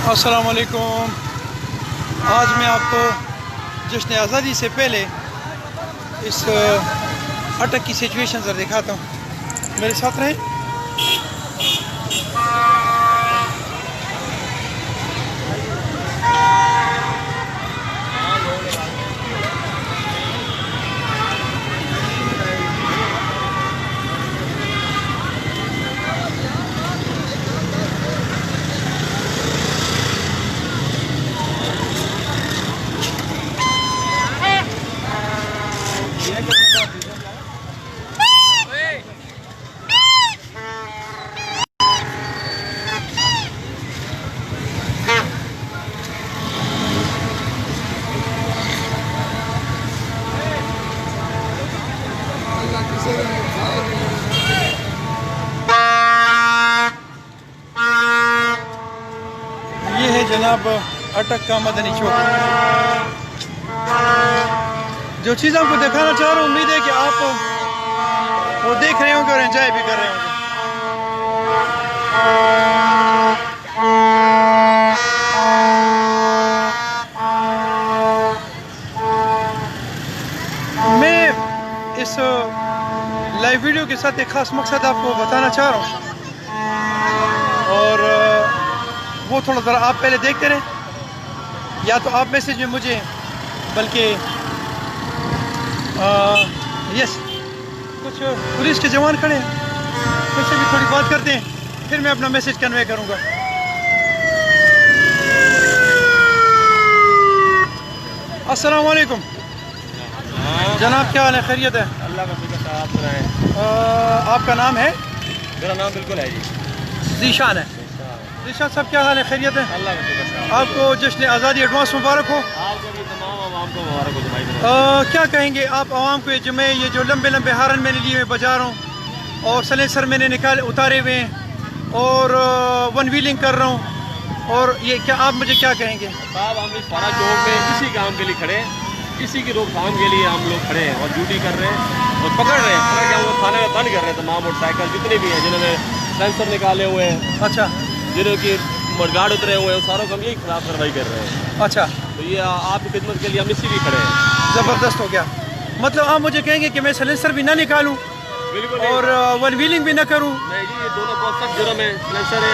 السلام علیکم. آج میں آپ کو جشن آزادی سے پہلے اس اٹک کی سچویشن ذرا دکھاتا ہوں. میرے ساتھ رہیں. یہ ہے جناب اٹک کا مدنی چوک. جو چیز آپ کو دکھانا چاہ رہا ہوں امید ہے کہ آپ وہ دیکھ رہے ہوں گے اور انجوائے بھی کر رہے ہوں گے. میں اس لائیو ویڈیو کے ساتھ ایک خاص مقصد آپ کو بتانا چاہ رہا ہوں اور وہ تھوڑا ذرا آپ پہلے دیکھتے رہیں. یا تو آپ میسج میں مجھے بلکہ یس کچھ پولیس کے جوان کھڑے ہیں ان سے بھی تھوڑی بات کرتے ہیں پھر میں اپنا میسج کنوے کروں گا. السلام علیکم جناب, کیا حال ہے؟ خیریت ہے؟ اللہ کا شکر. آپ سنائیں. آپ کا نام ہے؟ میرا نام بالکل ہے جی ذیشان ہے. ذیشان صاحب کیا حال ہے؟ خیریت ہے؟ اللہ کا شکر. آپ کو جشن آزادی ایڈوانس مبارک ہو. آپ کو بھی تمام عوام کو مبارک ہو بھائی. کیا کہیں گے آپ عوام کو جمعے یہ جو لمبے لمبے ہارن میں نے لیے میں بجا رہا ہوں اور سلنسر میں نے اتارے ہوئے ہیں اور ون ویلنگ کر رہا ہوں اور یہ کیا آپ مجھے کیا کہیں گے؟ صاحب ہم اس پارا چوک میں اسی کام کے لیے کھڑے ہیں, اسی کی روک تھام کے لیے ہم لوگ کھڑے ہیں اور ڈیوٹی کر رہے ہیں اور پکڑ رہے کے ہم لوگ تھانے میں بند کر رہے ہیں تمام موٹر سائیکل جتنے بھی ہیں جنہوں نے سلنسر نکالے ہوئے ہیں. اچھا. جنہوں کی مڈگارڈ اترے ہوئے ہیں ساروں کو ہم یہی خلاف کارروائی کر رہے ہیں. اچھا. تو یہ آپ کی خدمت کے لیے ہم اسی لیے کھڑے ہیں. زبردست ہو گیا. مطلب آپ مجھے کہیں گے کہ میں سلنسر بھی نہ نکالوں بالکل اور ون ویلنگ بھی نہ کروں؟ نہیں جی, یہ دونوں بہت سخت جرم ہے. سلنسر ہے,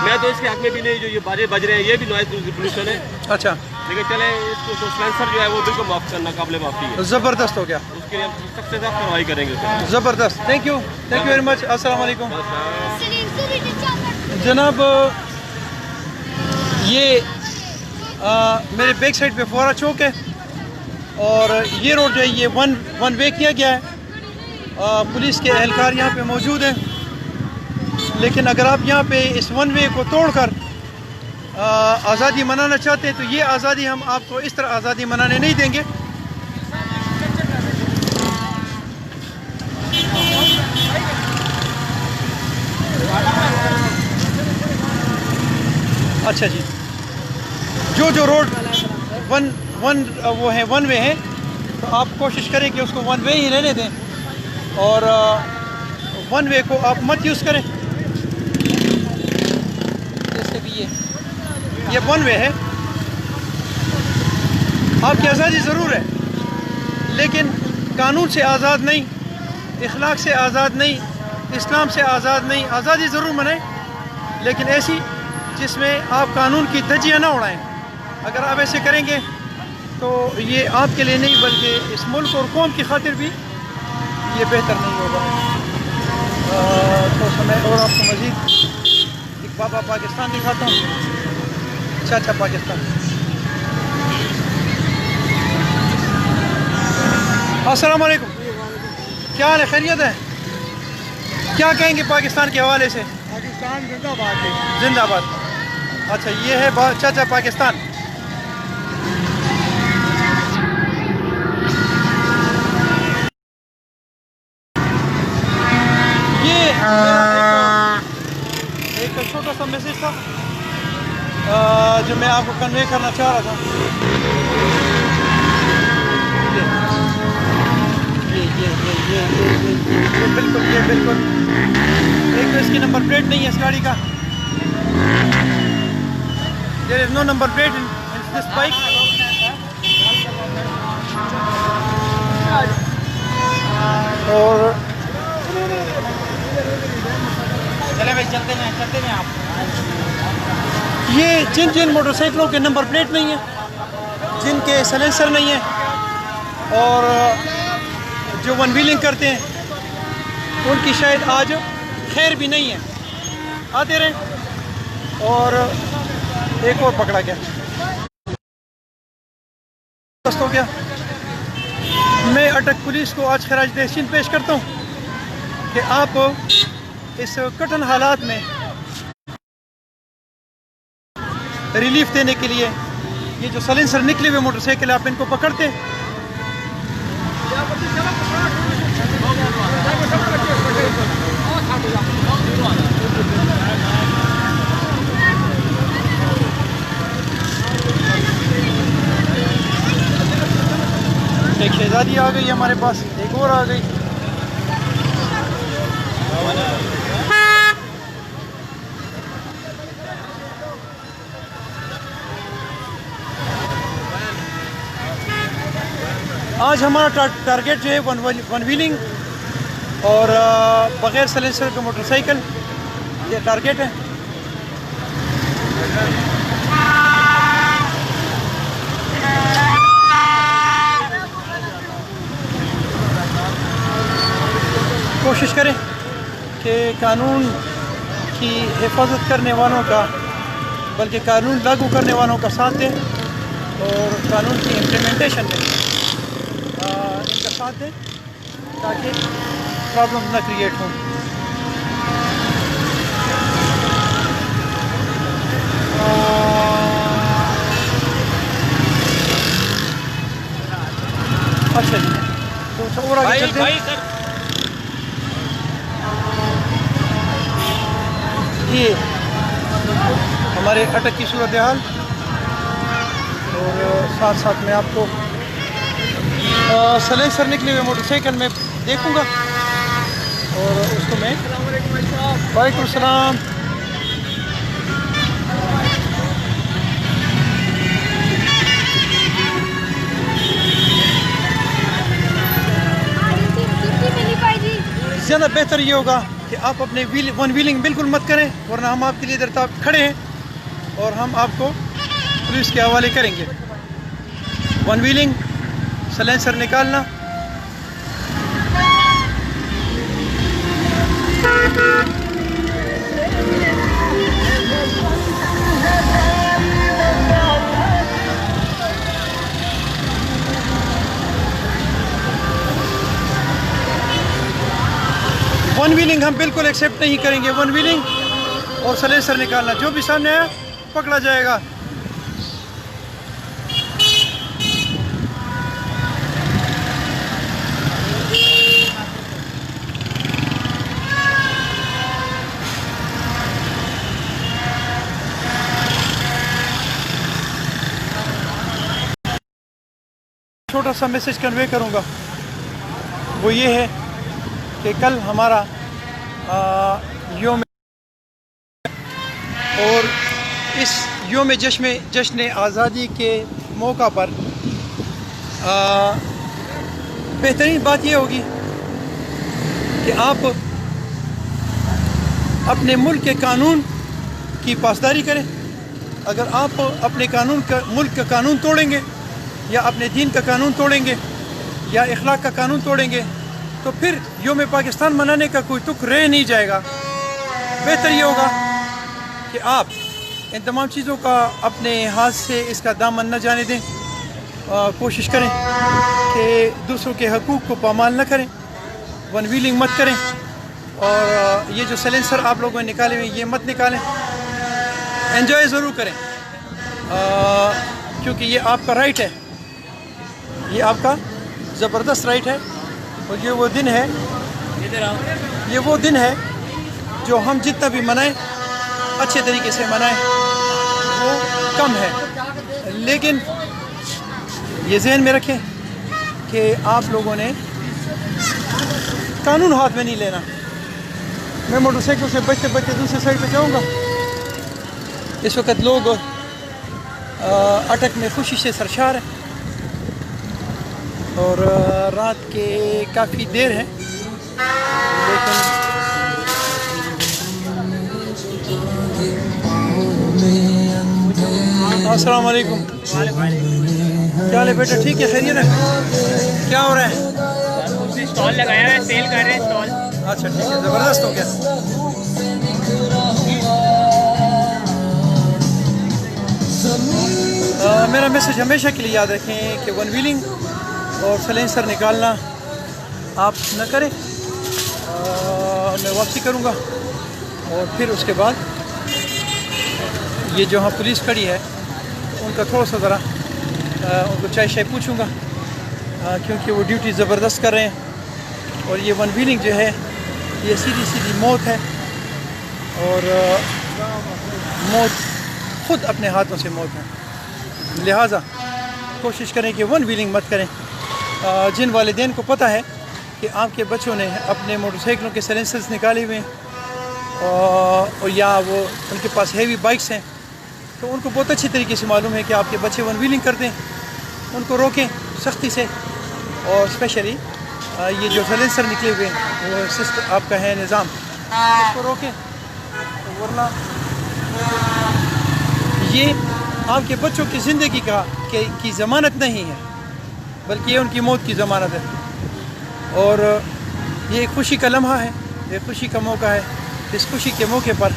میں تو اس کے حق میں بھی نہیں, جو یہ بارے بج رہے ہیں یہ بھی نوائز پولوشن ہے. اچھا. لیکن چلیں اس کو سلنسر جو ہے وہ بالکل معاف کرنا قابل معافی ہے. زبردست ہو گیا. اس کے لیے ہم سخت سے سخت کارروائی کریں گے. زبردست. Thank you very much. السلام علیکم جناب. یہ میرے بیک سائڈ پہ فورا چوک ہے اور یہ روڈ جو ہے یہ ون وے کیا گیا ہے. پولیس کے اہلکار یہاں پہ موجود ہیں لیکن اگر آپ یہاں پہ اس ون وے کو توڑ کر آزادی منانا چاہتے ہیں تو یہ آزادی ہم آپ کو اس طرح آزادی منانے نہیں دیں گے. اچھا جی, جو روڈ وہ ہے ون وے ہے تو آپ کوشش کریں کہ اس کو ون وے ہی رہنے دیں اور ون وے کو آپ مت یوز کریں. جیسے بھی یہ ون وے ہے. آپ کی آزادی ضرور ہے لیکن قانون سے آزاد نہیں, اخلاق سے آزاد نہیں, اسلام سے آزاد نہیں. آزادی ضرور منائیں لیکن ایسی جس میں آپ قانون کی دھجیاں نہ اڑائیں. اگر آپ ایسے کریں گے تو یہ آپ کے لیے نہیں بلکہ اس ملک اور قوم کی خاطر بھی یہ بہتر نہیں ہوگا. تو میں اور آپ کو مزید ایک بابا پاکستان دکھاتا ہوں. اچھا پاکستان. السلام علیکم. کیا حال ہے؟ خیریت ہے؟ کیا کہیں گے پاکستان کے حوالے سے؟ پاکستان زندہ باد ہے. زندہ باد. اچھا یہ ہے چاچا پاکستان. یہ ایک چھوٹا سا میسج تھا جو میں آپ کو کنوے کرنا چاہ رہا تھا. یہ بالکل ایک تو اس کی نمبر پلیٹ نہیں ہے اس گاڑی کا There is no number plate in this bike. اور چلے بھائی چلتے ہیں آپ. یہ جن موٹر سائیکلوں کے نمبر پلیٹ نہیں ہیں، جن کے سلنسر نہیں ہیں، اور جو ون ویلنگ کرتے ہیں، ان کی شاید آج خیر بھی نہیں ہے. آتے رہیں. اور ایک اور پکڑا گیا، ہو گیا. میں اٹک پولیس کو آج خراج تحسین پیش کرتا ہوں کہ آپ اس کٹھن حالات میں ریلیف دینے کے لیے یہ جو سلنسر نکلے ہوئے موٹر سائیکل آپ ان کو پکڑتے. ایک شہزادی آ گئی ہمارے پاس، ایک اور آ گئی. آج ہمارا ٹارگیٹ جو ہے ون ویلنگ اور بغیر سلنسر کا موٹر سائیکل، یہ ٹارگیٹ ہے. کوشش کریں کہ قانون کی حفاظت کرنے والوں کا، بلکہ قانون لاگو کرنے والوں کا ساتھ دیں، اور قانون کی امپلیمنٹیشن میں ان کا ساتھ دیں تاکہ پرابلم نہ کریٹ ہوں. اچھا جی، تو اور آگے چلتے ہیں. یہ ہمارے اٹک کی صورتحال، اور ساتھ ساتھ میں آپ کو سلنسر نکلے ہوئے موٹر سائیکل میں دیکھوں گا، اور اس کو میں وعلیکم السلام. زیادہ بہتر یہ ہوگا کہ آپ اپنے ون ویلنگ بالکل مت کریں، ورنہ ہم آپ کے لیے ادھر کھڑے ہیں اور ہم آپ کو پولیس کے حوالے کریں گے. ون ویلنگ، سلنسر نکالنا، ون ویلنگ ہم بالکل ایکسیپٹ نہیں کریں گے. ون ویلنگ اور سلنسر نکالنا، جو بھی سامنے آیا پکڑا جائے گا. چھوٹا سا میسج کنوے کروں گا، وہ یہ ہے کہ کل ہمارا یوم، اور اس یوم جشن آزادی کے موقع پر بہترین بات یہ ہوگی کہ آپ اپنے ملک کے قانون کی پاسداری کریں. اگر آپ اپنے ملک کا قانون توڑیں گے، یا اپنے دین کا قانون توڑیں گے، یا اخلاق کا قانون توڑیں گے، تو پھر یوم پاکستان منانے کا کوئی تک رہ نہیں جائے گا. بہتر یہ ہوگا کہ آپ ان تمام چیزوں کا اپنے ہاتھ سے اس کا دامن نہ جانے دیں. کوشش کریں کہ دوسروں کے حقوق کو پامال نہ کریں، ون ویلنگ مت کریں، اور یہ جو سلنسر آپ لوگوں نے نکالے ہوئے یہ مت نکالیں. انجوائے ضرور کریں، کیونکہ یہ آپ کا رائٹ ہے، یہ آپ کا زبردست رائٹ ہے. اور یہ وہ دن ہے جو ہم جتنا بھی منائیں، اچھے طریقے سے منائیں، وہ کم ہے. لیکن یہ ذہن میں رکھیں کہ آپ لوگوں نے قانون ہاتھ میں نہیں لینا. میں موٹر سائیکل سے بچتے بچتے دوسری سائڈ پہ جاؤں گا. اس وقت لوگ اٹک میں خوشی سے سرشار ہے اور رات کے کافی دیر ہے، لیکن السلام علیکم، کیا حال ہے بیٹا؟ ٹھیک ہے، خیریت ہے؟ کیا ہو رہا ہے؟ اسٹال لگایا ہے، سیل کر رہے ہیں اسٹال. اچھا ٹھیک ہے، زبردست ہو گیا. میرا میسج ہمیشہ کے لیے یاد رکھیں کہ ون ویلنگ اور سلینسر نکالنا آپ نہ کریں. میں واپسی کروں گا اور پھر اس کے بعد یہ جو ہاں پولیس کھڑی ہے ان کا تھوڑا سا ذرا ان کو چائے شائے پوچھوں گا، کیونکہ وہ ڈیوٹی زبردست کر رہے ہیں. اور یہ ون ویلنگ جو ہے یہ سیدھی موت ہے، اور موت خود اپنے ہاتھوں سے موت ہے. لہٰذا کوشش کریں کہ ون ویلنگ مت کریں. جن والدین کو پتہ ہے کہ آپ کے بچوں نے اپنے موٹر سائیکلوں کے سائلنسرز نکالے ہوئے ہیں اور یا وہ ان کے پاس ہیوی بائکس ہیں، تو ان کو بہت اچھی طریقے سے معلوم ہے کہ آپ کے بچے ون ویلنگ کرتے ہیں. ان کو روکیں سختی سے، اور اسپیشلی یہ جو سائلنسر نکلے ہوئے ہیں وہ سسٹم آپ کا ہے نظام، اس کو روکیں، ورنہ یہ آپ کے بچوں کی زندگی کی ضمانت نہیں ہے، بلکہ یہ ان کی موت کی ضمانت ہے. اور یہ ایک خوشی کا لمحہ ہے، ایک خوشی کا موقع ہے. اس خوشی کے موقع پر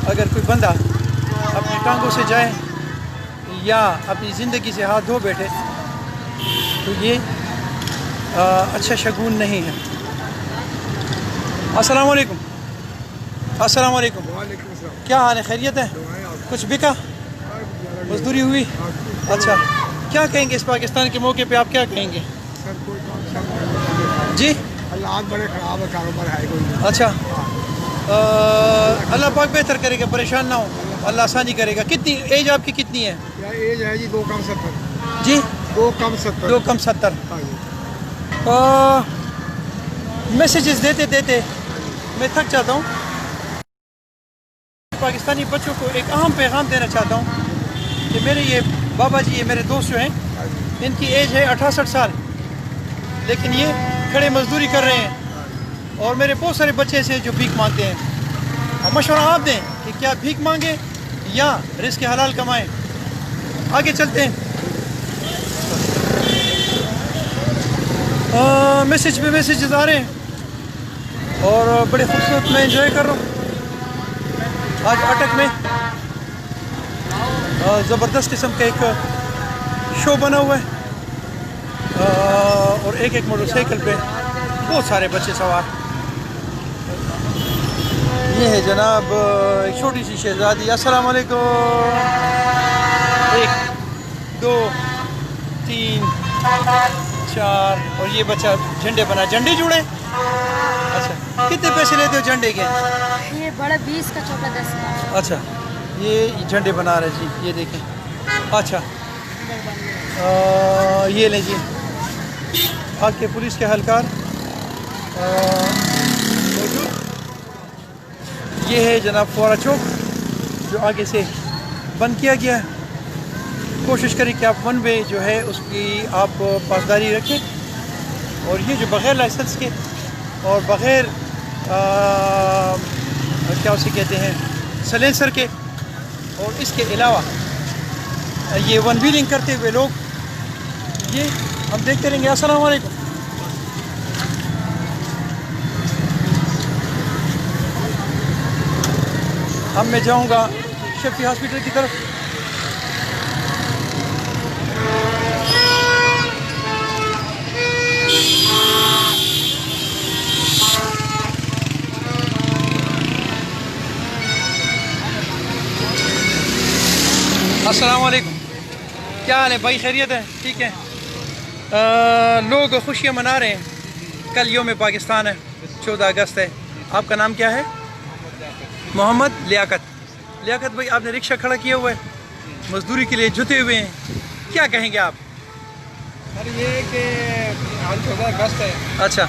اگر کوئی بندہ اپنی ٹانگوں سے جائے یا اپنی زندگی سے ہاتھ دھو بیٹھے تو یہ اچھا شگون نہیں ہے. السلام علیکم. السلام علیکم. کیا حال ہے؟ خیریت ہے؟ کچھ بکا؟ مزدوری ہوئی؟ اچھا، کیا کہیں گے اس پاکستان کے موقع پہ؟ آپ کیا کہیں گے؟ جی حالات بڑے خراب ہے، کاروبار ہے کوئی نہیں. اچھا، اللہ پاک بہتر کرے گا، پریشان نہ ہو، اللہ آسانی کرے گا. کتنی ایج آپ کی کتنی ہے؟ کیا ایج ہے جی؟ 2 کم 70. جی 2 کم 70. 2 کم 70. میسیجز دیتے دیتے میں تھک جاتا ہوں. پاکستانی بچوں کو ایک اہم پیغام دینا چاہتا ہوں کہ میرے یہ بابا جی، یہ میرے دوست جو ہیں، ان کی ایج ہے 68 سال، لیکن یہ کھڑے مزدوری کر رہے ہیں. اور میرے بہت سارے بچے ایسے جو بھیک مانگتے ہیں. مشورہ آپ دیں کہ کیا بھیک مانگیں یا رزق حلال کمائیں. آگے چلتے ہیں. میسیج پہ میسیجز آ رہے ہیں اور بڑے خوبصورت میں انجوائے کر رہا ہوں. آج اٹک میں زبردست قسم کا ایک شو بنا ہوا ہے اور ایک موٹر سائیکل پہ بہت سارے بچے سوار. یہ ہے جناب ایک چھوٹی سی شہزادی. السلام علیکم. 1 2 3 4 اور یہ بچہ جھنڈے بنا. جھنڈے جوڑے؟ اچھا، کتنے پیسے لیتے ہو جھنڈے کے؟ یہ بڑا 20 کا، چھوٹا 10 کا. اچھا، یہ جھنڈے بنا رہے جی، یہ دیکھیں. اچھا، یہ لیں جی. آپ کے پولیس کے اہلکار موجود. یہ ہے جناب فوارہ چوک جو آگے سے بند کیا گیا ہے. کوشش کریں کہ آپ ون وے جو ہے اس کی آپ پاسداری رکھیں. اور یہ جو بغیر لائسنس کے اور بغیر کیا اسے کہتے ہیں سلینسر کے، اور اس کے علاوہ یہ ون ویلنگ کرتے ہوئے لوگ، یہ ہم دیکھتے رہیں گے. السلام علیکم. اب میں جاؤں گا شفیع ہاسپٹل کی طرف. السلام علیکم. کیا حال ہے بھائی؟ خیریت ہے؟ ٹھیک ہے. لوگ خوشیاں منا رہے ہیں. کل یوم پاکستان ہے، 14 اگست ہے. آپ کا نام کیا ہے؟ محمد لیاقت. لیاقت بھائی، آپ نے رکشہ کھڑا کیا ہوا ہے، مزدوری کے لیے جتے ہوئے ہیں، کیا کہیں گے آپ؟ سر یہ کہ آج 14 اگست ہے. اچھا،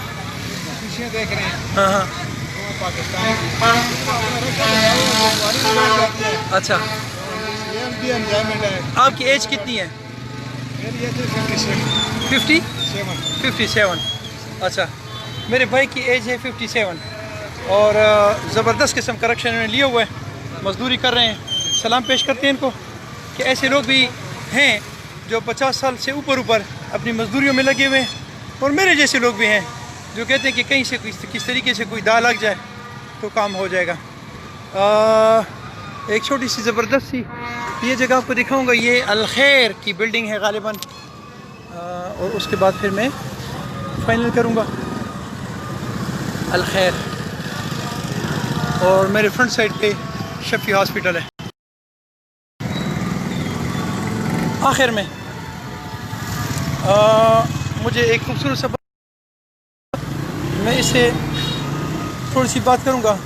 خوشیاں دیکھ رہے ہیں ہاں ہاں. پاکستان. اچھا، بھی انجوائمنٹ ہے. آپ کی ایج کتنی ہے؟ میری ایج ہے 57. اچھا میرے بھائی کی ایج ہے 57 اور زبردست قسم کا رکشہ انہوں نے لیا ہوا ہے, مزدوری کر رہے ہیں. سلام پیش کرتے ہیں ان کو کہ ایسے لوگ بھی ہیں جو 50 سال سے اوپر اپنی مزدوریوں میں لگے ہوئے ہیں, اور میرے جیسے لوگ بھی ہیں جو کہتے ہیں کہ کہیں سے کس طریقے سے کوئی دا لگ جائے تو کام ہو جائے گا. ایک چھوٹی سی زبردست سی یہ جگہ آپ کو دکھاؤں گا. یہ الخیر کی بلڈنگ ہے غالباً, اور اس کے بعد پھر میں فائنل کروں گا. الخیر, اور میرے فرنٹ سائڈ پہ شفیع ہاسپٹل ہے. آخر میں مجھے ایک خوبصورت سا میں اس سے تھوڑی سی بات کروں گا.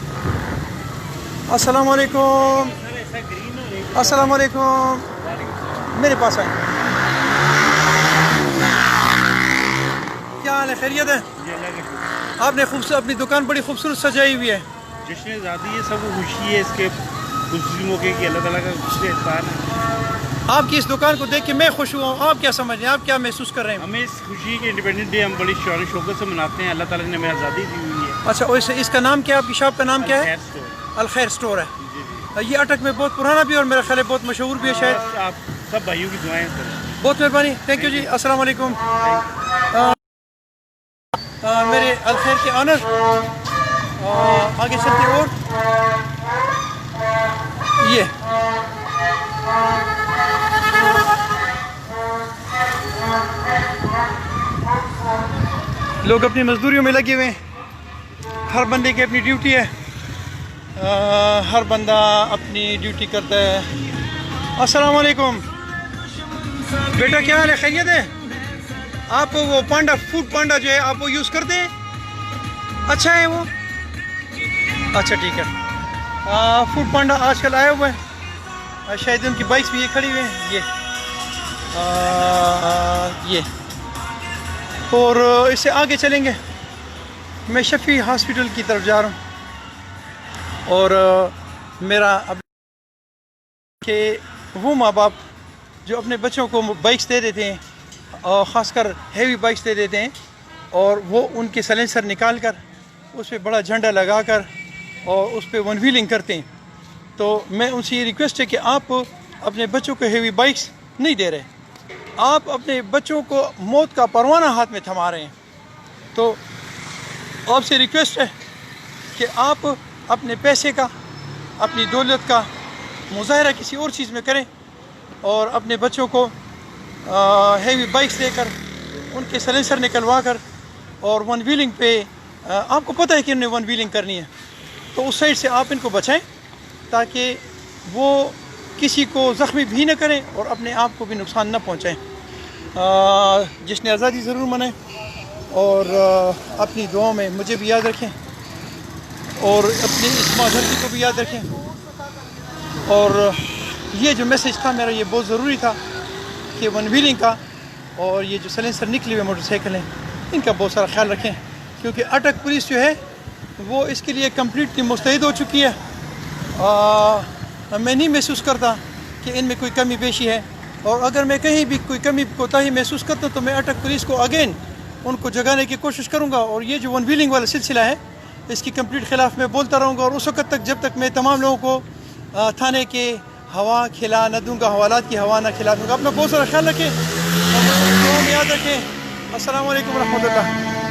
السلام علیکم. السلام علیکم. میرے پاس آئیں. کیا حال ہے؟ خیریت ہے؟ آپ نے اپنی دکان بڑی خوبصورت سجائی ہوئی ہے. جشن آزادی ہے, سب کو خوشی ہے اس کے خصوصی موقع کی. اللہ تعالیٰ کا خوشی احسان ہے. آپ کی اس دکان کو دیکھ کے میں خوش ہوا ہوں. آپ کیا سمجھ رہے ہیں, آپ کیا محسوس کر رہے ہیں؟ ہمیں اس خوشی کے انڈیپینڈنٹ ڈے ہم بڑی شان و شوکت سے مناتے ہیں. اللہ تعالیٰ نے ہمیں آزادی دی ہوئی ہے. اچھا, ویسے اس کا نام کیا ہے؟ آپ کی شاپ کا نام کیا ہے؟ خیر اسٹور. الخیر اسٹور ہے. یہ اٹک میں بہت پرانا بھی اور میرا خیال ہے بہت مشہور بھی ہے شاید. بس آپ سب بھائیوں کی دعائیں سر. بہت مہربانی, تھینک یو جی. السلام علیکم. میرے الخیر کے آنر آگے چلتے ہیں. اور یہ لوگ اپنی مزدوریوں میں لگے ہوئے ہیں. ہر بندے کی اپنی ڈیوٹی ہے, ہر بندہ اپنی ڈیوٹی کرتا ہے. السلام علیکم. بیٹا کیا حال ہے؟ خیریت ہے؟ آپ وہ پانڈا فوڈ پانڈا جو ہے آپ وہ یوز کرتے ہیں؟ اچھا ہے وہ. اچھا ٹھیک ہے. فوڈ پانڈا آج کل آیا ہوا ہے, شاید ان کی بائکس بھی یہ کھڑی ہوئی ہیں. یہ اور اس سے آگے چلیں گے. میں شفیع ہاسپٹل کی طرف جا رہا ہوں, اور میرا اب کہ وہ ماں باپ جو اپنے بچوں کو بائکس دے دیتے ہیں, اور خاص کر ہیوی بائکس دے دیتے ہیں, اور وہ ان کے سلنسر نکال کر اس پہ بڑا جھنڈا لگا کر اور اس پہ ون ویلنگ کرتے ہیں, تو میں ان سے یہ ریکویسٹ ہے کہ آپ اپنے بچوں کو ہیوی بائکس نہیں دے رہے. آپ اپنے بچوں کو موت کا پروانہ ہاتھ میں تھما رہے ہیں. تو آپ سے ریکویسٹ ہے کہ آپ اپنے پیسے کا, اپنی دولت کا مظاہرہ کسی اور چیز میں کریں, اور اپنے بچوں کو ہیوی بائکس دے کر ان کے سلنسر نکلوا کر اور ون ویلنگ پہ, آپ کو پتہ ہے کہ انہیں ون ویلنگ کرنی ہے, تو اس سائڈ سے آپ ان کو بچائیں تاکہ وہ کسی کو زخمی بھی نہ کریں اور اپنے آپ کو بھی نقصان نہ پہنچائیں. جس نے آزادی ضرور منائے, اور اپنی دعاؤں میں مجھے بھی یاد رکھیں, اور اپنی اس ماضی کو بھی یاد رکھیں. اور یہ جو میسیج تھا میرا, یہ بہت ضروری تھا کہ ون ویلنگ کا, اور یہ جو سلنسر نکلی ہوئے موٹر سائیکل ہیں ان کا بہت سارا خیال رکھیں, کیونکہ اٹک پولیس جو ہے وہ اس کے لیے کمپلیٹلی مستعد ہو چکی ہے. میں نہیں محسوس کرتا کہ ان میں کوئی کمی بیشی ہے, اور اگر میں کہیں بھی کوئی کمی کوتاہی محسوس کرتا ہوں تو میں اٹک پولیس کو اگین ان کو جگانے کی کوشش کروں گا. اور یہ جو ون ویلنگ والا سلسلہ ہے اس کی کمپلیٹ خلاف میں بولتا رہوں گا, اور اس وقت تک جب تک میں تمام لوگوں کو تھانے کے ہوا کھلا نہ دوں گا, حوالات کی ہوا نہ کھلا دوں گا. اپنا بہت سارا خیال رکھیں, اور یاد رکھیں. السلام علیکم ورحمۃ اللہ.